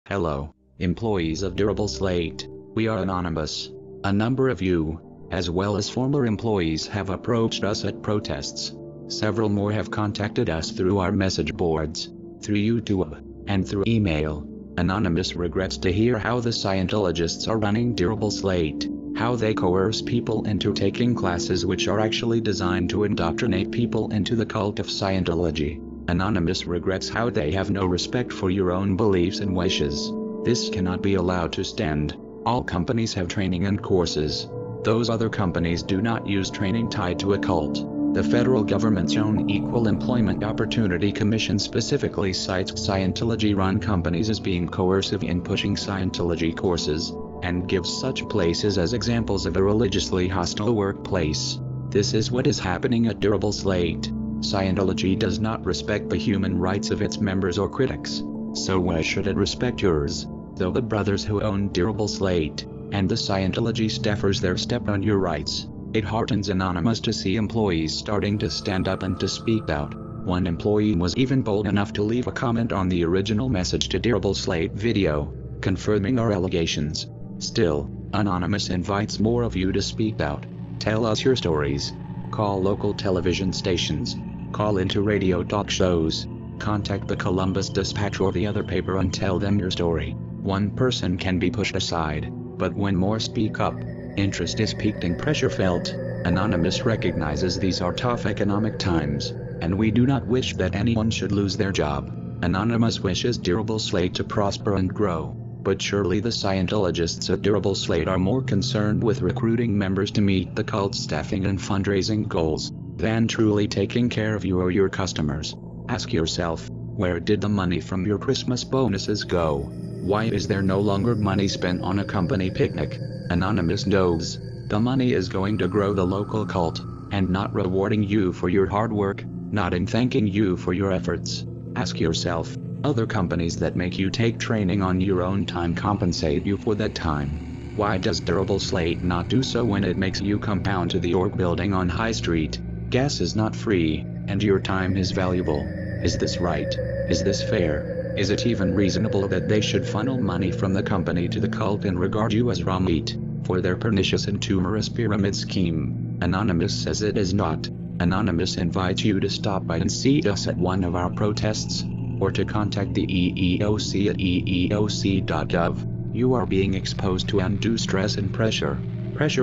Hello, employees of Durable Slate. We are anonymous. A number of you, as well as former employees, have approached us at protests. Several more have contacted us through our message boards, through YouTube, and through email. Anonymous regrets to hear how the Scientologists are running Durable Slate, how they coerce people into taking classes which are actually designed to indoctrinate people into the cult of Scientology. Anonymous regrets how they have no respect for your own beliefs and wishes. This cannot be allowed to stand. All companies have training and courses. Those other companies do not use training tied to a cult. The federal government's own Equal Employment Opportunity Commission specifically cites Scientology-run companies as being coercive in pushing Scientology courses, and gives such places as examples of a religiously hostile workplace. This is what is happening at Durable Slate. Scientology does not respect the human rights of its members or critics, so why should it respect yours? Though the brothers who own Durable Slate, and the Scientology staffers there step on your rights, it heartens Anonymous to see employees starting to stand up and to speak out. One employee was even bold enough to leave a comment on the original Message to Durable Slate video, confirming our allegations. Still, Anonymous invites more of you to speak out. Tell us your stories. Call local television stations. Call into radio talk shows. Contact the Columbus Dispatch or the other paper and tell them your story. One person can be pushed aside, but when more speak up, interest is piqued and pressure felt. Anonymous recognizes these are tough economic times, and we do not wish that anyone should lose their job. Anonymous wishes Durable Slate to prosper and grow, but surely the Scientologists at Durable Slate are more concerned with recruiting members to meet the cult staffing and fundraising goals, than truly taking care of you or your customers. Ask yourself, where did the money from your Christmas bonuses go? Why is there no longer money spent on a company picnic? Anonymous knows the money is going to grow the local cult, and not rewarding you for your hard work, not in thanking you for your efforts. Ask yourself, other companies that make you take training on your own time compensate you for that time. Why does Durable Slate not do so when it makes you come down to the org building on High Street? Gas is not free, and your time is valuable. Is this right? Is this fair? Is it even reasonable that they should funnel money from the company to the cult and regard you as raw meat for their pernicious and tumorous pyramid scheme? Anonymous says it is not. Anonymous invites you to stop by and see us at one of our protests, or to contact the EEOC at eeoc.gov. You are being exposed to undue stress and pressure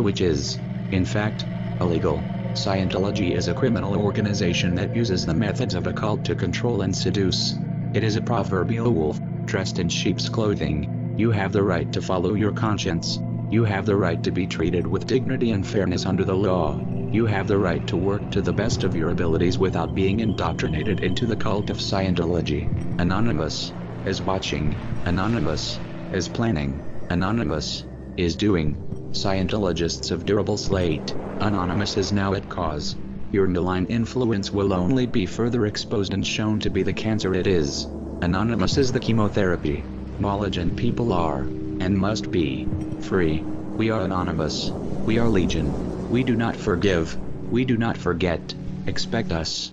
which is, in fact, illegal. Scientology is a criminal organization that uses the methods of a cult to control and seduce. It is a proverbial wolf, dressed in sheep's clothing. You have the right to follow your conscience. You have the right to be treated with dignity and fairness under the law. You have the right to work to the best of your abilities without being indoctrinated into the cult of Scientology. Anonymous is watching. Anonymous is planning. Anonymous is doing. Scientologists of Durable Slate, Anonymous is now at cause. Your malign influence will only be further exposed and shown to be the cancer it is. Anonymous is the chemotherapy. Knowledge and people are, and must be, free. We are Anonymous. We are Legion. We do not forgive. We do not forget. Expect us.